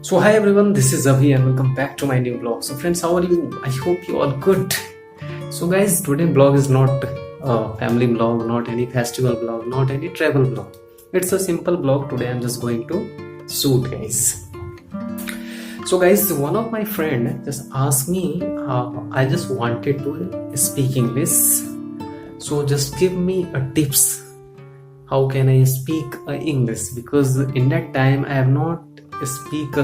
So hi everyone, this is Avi and welcome back to my new vlog. So friends, how are you? I hope you all good. So guys, today vlog is not a family vlog, not any festival vlog, not any travel vlog. It's a simple vlog. Today I'm just going to shoot, guys. So guys, one of my friend just asked me, I just wanted to speak English. So just give me a tips. How can I speak English? Because in that time I have not speak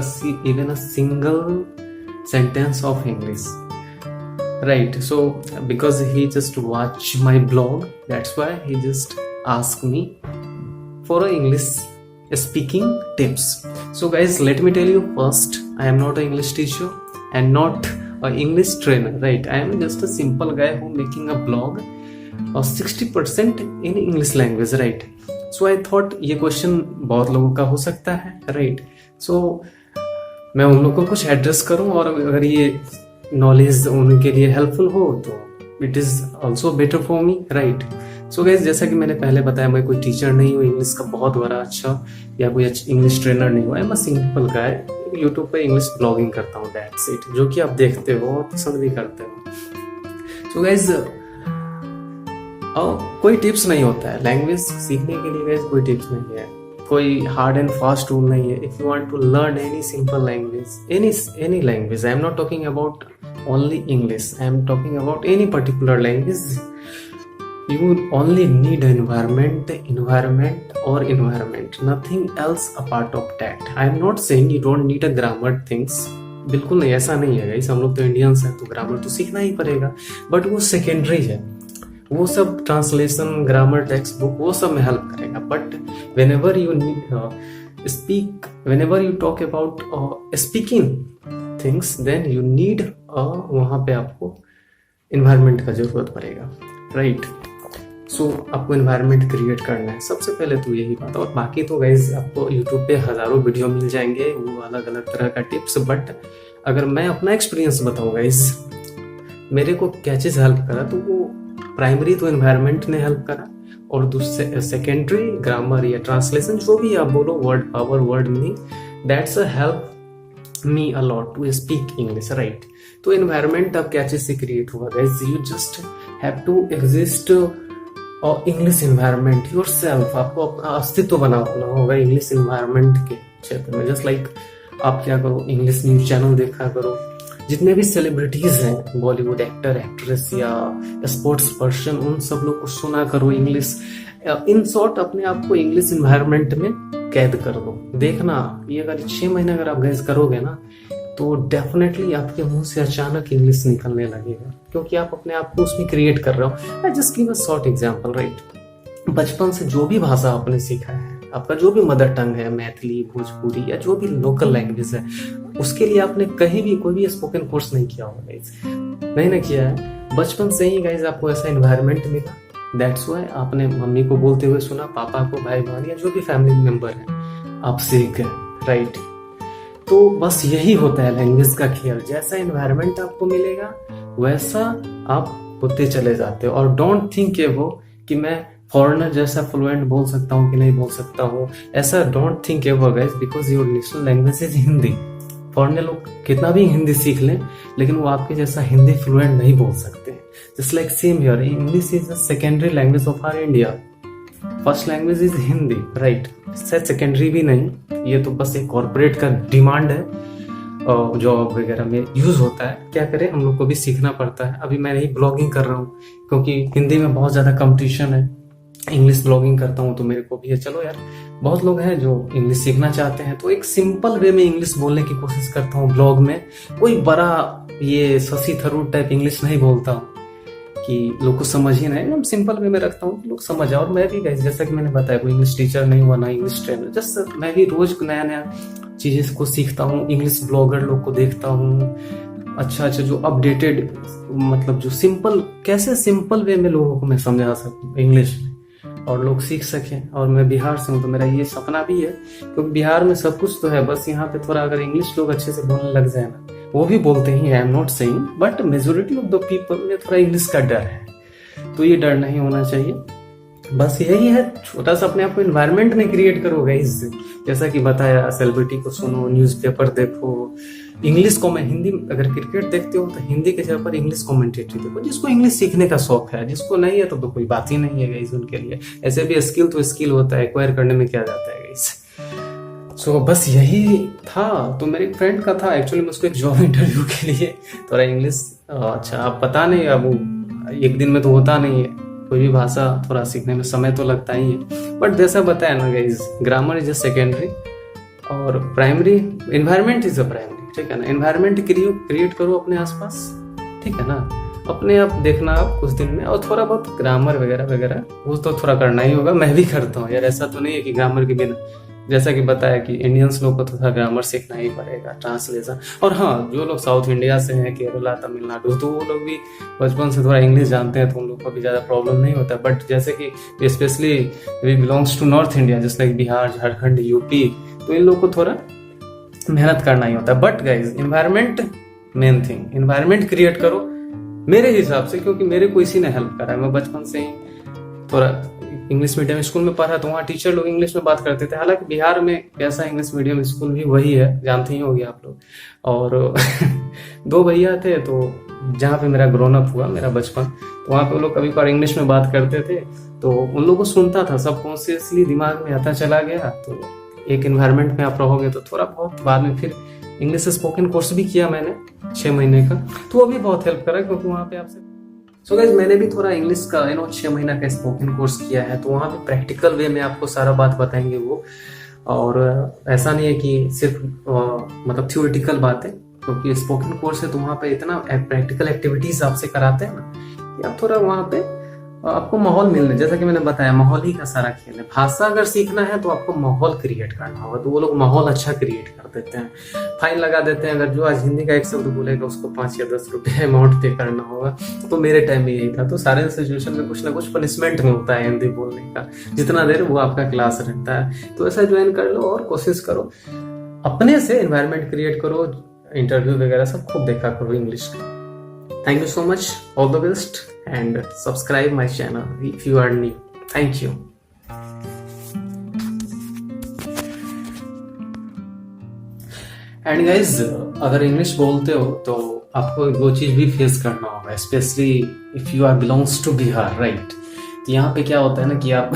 even a single sentence of English, right? So because he just watch my blog, that's why he just asked me for a English speaking tips. So guys, let me tell you first, I am not an English teacher and not an English trainer, right? I am just a simple guy who making a blog of 60% in English language, right? So I thought ये question बहुत लोगों का हो सकता है, right? सो मैं उन लोगों को कुछ एड्रेस करूं और अगर ये नॉलेज उनके लिए हेल्पफुल हो तो it is also better for me, right? So guys, जैसा कि मैंने पहले बताया, मैं कोई टीचर नहीं हूँ इंग्लिश का बहुत बड़ा अच्छा या कोई इंग्लिश ट्रेनर नहीं हुआ है। मैं सिंपल गाय यूट्यूब पे इंग्लिश ब्लॉगिंग करता हूँ, दैट्स इट, जो कि आप देखते हो और पसंद भी करते हो। सो गाइस, कोई टिप्स नहीं होता है लैंग्वेज सीखने के लिए, गाइस कोई टिप्स नहीं है, कोई हार्ड एंड फास्ट टूल नहीं है। If you want to learn any simple language, any language, I am not talking about only English, I am talking about any particular language, you only need environment or environment, nothing else apart of that. I am not saying you don't need a grammar things, बिल्कुल नहीं, ऐसा नहीं है guys. हम लोग तो Indians हैं तो ग्रामर तो सीखना ही पड़ेगा, बट वो सेकेंडरी है। वो सब ट्रांसलेशन, ग्रामर, टेक्स्ट बुक, वो सब में हेल्प करेगा। But whenever you speak, whenever you talk about speaking things, then you need वहाँ पे आपको environment का जरूरत पड़ेगा, राइट? सो आपको एनवायरनमेंट क्रिएट करना है सबसे पहले तो यही बात। और बाकी तो गाइज आपको यूट्यूब पे हजारों वीडियो मिल जाएंगे, वो अलग अलग तरह का टिप्स। बट अगर मैं अपना एक्सपीरियंस बताऊँ गाइज, मेरे को क्या चीज़ हेल्प करा, तो वो प्राइमरी तो एनवायरनमेंट ने हेल्प करा, और दूसरे सेकेंडरी ग्रामर या ट्रांसलेशन, जो भी आप बोलो, word power, word meaning, that's a help me a lot to speak English, right? तो एनवायरनमेंट अब क्या चीज़ से क्रिएट हुआ guys, you just have to exist और इंग्लिश इन्वायरमेंट योर सेल्फ, आपको अपना अस्तित्व बनाना होगा इंग्लिश इन्वायरमेंट के क्षेत्र में। जस्ट लाइक आप क्या करो, इंग्लिश न्यूज चैनल देखा करो, जितने भी सेलिब्रिटीज हैं, बॉलीवुड एक्टर, एक्ट्रेस या स्पोर्ट्स पर्सन, उन सब लोग को सुना करो इंग्लिश। इन शॉर्ट, अपने आप को इंग्लिश इन्वायरमेंट में कैद कर दो। देखना, ये अगर 6 महीने अगर आप गैस करोगे ना, तो डेफिनेटली आपके मुंह से अचानक इंग्लिश निकलने लगेगा, क्योंकि आप अपने आप को उसमें क्रिएट कर रहे हो। I just give a short example, right? बचपन से जो भी भाषा आपने सीखा है, आपका जो भी मदर टंग है, मैथिली, भोजपुरी या जो भी लोकल लैंग्वेज है, उसके लिए आपने कहीं भी कोई भी स्पोकन कोर्स नहीं किया होगा गाइस, नहीं ना किया है। बचपन से ही गाइस आपको ऐसा एनवायरनमेंट मिला, दैट्स व्हाई आपने मम्मी को बोलते हुए सुना, पापा को, भाई बहन या जो भी फैमिली मेंबर है, आप सीख गए, राइट? तो बस यही होता है लैंग्वेज का खेल। जैसा एनवायरनमेंट आपको मिलेगा वैसा आप होते चले जाते हो। और डोंट थिंक वो कि मैं फॉरेनर जैसा फ्लुएंट बोल सकता हूँ कि नहीं बोल सकता हूँ, ऐसा don't think ever guys, because your national language is Hindi. Foreigner लोग कितना भी हिंदी सीख लें, लेकिन वो आपके जैसा हिंदी फ्लुएंट नहीं बोल सकते। Just like same here, English is the secondary language of our India, first language is Hindi, right? शायद सेकेंडरी भी नहीं, ये तो बस एक कॉर्पोरेट का डिमांड है, जॉब वगैरह में यूज होता है। क्या करें, हम लोग को भी सीखना पड़ता है। अभी मैं नहीं ब्लॉगिंग कर रहा हूँ क्योंकि हिंदी में बहुत ज्यादा कंपटीशन है, इंग्लिश ब्लॉगिंग करता हूँ तो मेरे को भी है, चलो यार, बहुत लोग हैं जो इंग्लिश सीखना चाहते हैं, तो एक सिंपल वे में इंग्लिश बोलने की कोशिश करता हूँ ब्लॉग में। कोई बड़ा ये शशि थरूर टाइप इंग्लिश नहीं बोलता हूँ कि लोग को समझ ही नहीं, एकदम सिंपल वे में रखता हूँ, लोग समझ जाए। और मैं भी गाइस, जैसा कि मैंने बताया, कोई इंग्लिश टीचर नहीं हुआ, ना इंग्लिश ट्रेनर, जस्ट मैं भी रोज नया नया चीजें को सीखता हूँ, इंग्लिश ब्लॉगर लोग को देखता हूँ, अच्छा जो अपडेटेड, मतलब जो सिंपल, कैसे सिंपल वे में लोगों को मैं समझा सकूँ इंग्लिश में और लोग सीख सकें। और मैं बिहार से हूँ तो मेरा ये सपना भी है, क्योंकि बिहार में सब कुछ तो है, बस यहाँ पे थोड़ा अगर इंग्लिश लोग अच्छे से बोलने लग जाए ना, वो भी बोलते ही, I am not saying, but majority of the people में थोड़ा इंग्लिश का डर है, तो ये डर नहीं होना चाहिए। बस यही है, छोटा सा अपने आप को इन्वायरमेंट में क्रिएट करो गाइस। जैसा कि बताया, सेलिब्रिटी को सुनो, न्यूज़पेपर देखो, इंग्लिश को मैं हिंदी, अगर क्रिकेट देखते हो तो हिंदी के जगह पर इंग्लिश कमेंटेटरी देखो। जिसको इंग्लिश सीखने का शौक है, जिसको नहीं है तो कोई बात ही नहीं है गाइस उनके लिए। ऐसे भी स्किल तो स्किल होता है, एक्वायर करने में क्या जाता है गाइस। सो बस यही था। तो मेरे फ्रेंड का था एक्चुअली, मैं उसको एक जॉब इंटरव्यू के लिए थोड़ा इंग्लिश, अच्छा अब पता नहीं, अब वो एक दिन में तो होता नहीं है, कोई भी भाषा थोड़ा सीखने में समय तो लगता ही है। बट जैसा बताया ना guys, grammar is a secondary और primary environment is a primary, ठीक है ना। एनवायरनमेंट क्रिएट करो अपने आसपास, ठीक है ना। अपने आप देखना आप कुछ दिन में, और थोड़ा बहुत ग्रामर वगैरह वगैरह वो तो थोड़ा करना ही होगा। मैं भी करता हूँ यार, ऐसा तो नहीं है कि ग्रामर के बिना, जैसा कि बताया कि इंडियंस लोग को तो थोड़ा ग्रामर सीखना ही पड़ेगा, ट्रांसलेशन। और हाँ, जो लोग साउथ इंडिया से हैं, केरला, तमिलनाडु, तो वो लोग भी बचपन से थोड़ा इंग्लिश जानते हैं, तो उन लोग को भी ज़्यादा प्रॉब्लम नहीं होता। बट जैसे कि specially we belongs to north India, जैसे लाइक बिहार, झारखंड, यूपी, तो इन लोग को थोड़ा मेहनत करना ही होता है। But guys, environment main thing, environment create करो मेरे हिसाब से, क्योंकि मेरे को इसी ने हेल्प करा है। मैं बचपन से ही थोड़ा इंग्लिश मीडियम स्कूल में पढ़ा, तो वहाँ टीचर लोग इंग्लिश में बात करते थे। हालांकि बिहार में कैसा इंग्लिश मीडियम स्कूल भी वही है, जानते ही होंगे आप लोग। और दो भैया थे, तो जहाँ पे मेरा ग्रोन अप हुआ, मेरा बचपन, तो वहाँ पे वो लोग कभी कभार इंग्लिश में बात करते थे, तो उन लोगों को सुनता था, सबकॉन्शियसली दिमाग में आता चला गया। तो एक एनवायरनमेंट में आप रहोगे तो थोड़ा बहुत, बाद में फिर इंग्लिश स्पोकन कोर्स भी किया मैंने 6 महीने का, तो वो भी बहुत हेल्प करा, क्योंकि वहाँ पे आपसे सो गाइस मैंने भी थोड़ा इंग्लिश का 6 महीना का स्पोकन कोर्स किया है, तो वहाँ पे प्रैक्टिकल वे में आपको सारा बात बताएंगे वो। और ऐसा नहीं है कि सिर्फ मतलब थ्योरेटिकल बातें, क्योंकि स्पोकन कोर्स है तो वहाँ पे इतना प्रैक्टिकल एक्टिविटीज आपसे कराते हैं ना, कि आप थोड़ा वहाँ पे आपको माहौल मिलने, जैसा कि मैंने बताया, माहौल ही का सारा खेल है। भाषा अगर सीखना है तो आपको माहौल क्रिएट करना होगा, तो वो लोग माहौल अच्छा क्रिएट कर देते हैं। फाइन लगा देते हैं, अगर जो आज हिंदी का एक शब्द बोलेगा उसको 5 या 10 रुपए अमाउंट पे करना होगा। तो मेरे टाइम में यही था। तो सारे सिचुएशन में कुछ ना कुछ पनिशमेंट मिलता है हिंदी बोलने का, जितना देर वो आपका क्लास रहता है। तो ऐसा ज्वाइन कर लो और कोशिश करो, अपने से एनवायरनमेंट क्रिएट करो, इंटरव्यू वगैरह सब खूब देखा करो इंग्लिश का। Thank you so much, all the best, and subscribe my channel if you are new. Thank you. And guys, अगर इंग्लिश बोलते हो तो आपको वो चीज भी फेस करना होगा, specially if you are belongs to Bihar, right. तो यहाँ पे क्या होता है ना कि आप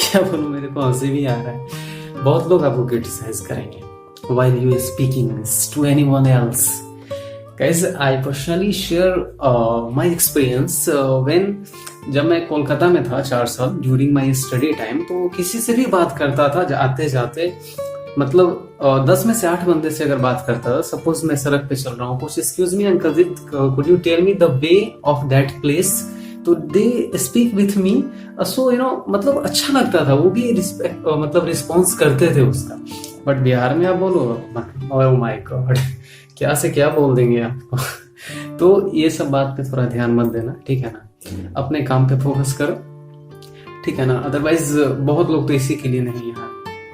क्या बोलूं, मेरे को हंसी भी आ रहा है। बहुत लोग आपको क्रिटिसाइज करेंगे while you speak English to anyone else. Guys, I personally share my experience when जब मैं कोलकाता में था 4 साल ड्यूरिंग माई स्टडी टाइम, तो किसी से भी बात करता था आते जाते, मतलब 10 में से 8 बंदे से अगर बात करता था, सपोज मैं सड़क पे चल रहा हूँ, कुछ excuse me uncle, could you tell me the way of that place, तो दे स्पीक विथ मी। सो मतलब अच्छा लगता था, वो भी मतलब रिस्पॉन्स करते थे उसका। बट बिहार में आप बोलो, ओह माय गॉड, क्या से क्या बोल देंगे आपको। तो ये सब बात पे थोड़ा ध्यान मत देना, ठीक है ना। अपने काम पे फोकस करो, ठीक है ना। अदरवाइज बहुत लोग तो इसी के लिए नहीं यहाँ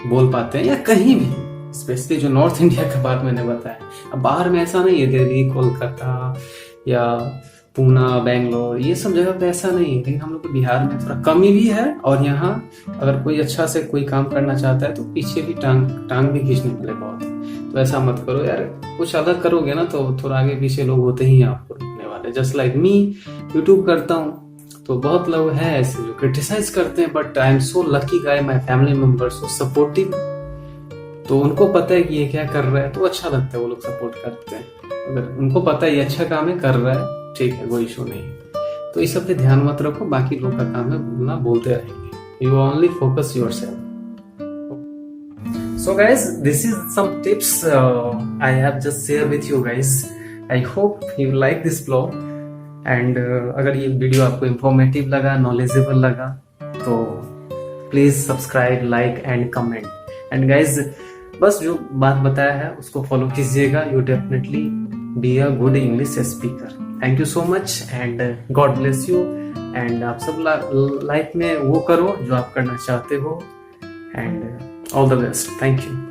बोल पाते हैं, या कहीं भी, स्पेशली जो नॉर्थ इंडिया का बात मैंने बताया। अब बाहर में ऐसा नहीं है, दिल्ली, कोलकाता या पूना, बेंगलोर, ये सब जगह पे ऐसा नहीं है। लेकिन हम लोग को बिहार में थोड़ा कमी भी है, और यहाँ अगर कोई अच्छा से कोई काम करना चाहता है तो पीछे भी टांग भी खींचने वाले बहुत है। तो ऐसा मत करो यार, कुछ अलग करोगे ना तो थोड़ा आगे पीछे लोग होते ही आपको रोकने वाले। जस्ट लाइक मी, यूट्यूब करता हूँ तो बहुत लोग हैं ऐसे जो क्रिटिसाइज करते हैं, but I am so lucky guy, my family member so supportive. तो उनको पता है कि ये क्या कर रहा है, तो अच्छा लगता है, वो लोग सपोर्ट करते हैं। अगर उनको पता है ये अच्छा काम है, कर रहा है, ठीक है, कोई इशू नहीं। तो इस सब पे ध्यान मत रखो, बाकी लोग का काम है बोलना, बोलते रहेंगे। You only focus yourself. So guys, this is some tips I have just shared with you guys. I hope you like this vlog, and अगर ये वीडियो आपको इंफॉर्मेटिव लगा, नॉलेजेबल लगा, तो please subscribe, like and comment. And guys, बस जो बात बताया है उसको फॉलो कीजिएगा, you definitely be a good English speaker. Thank you so much and God bless you. And आप सब लाइफ में वो करो जो आप करना चाहते हो, and all the best. Thank you.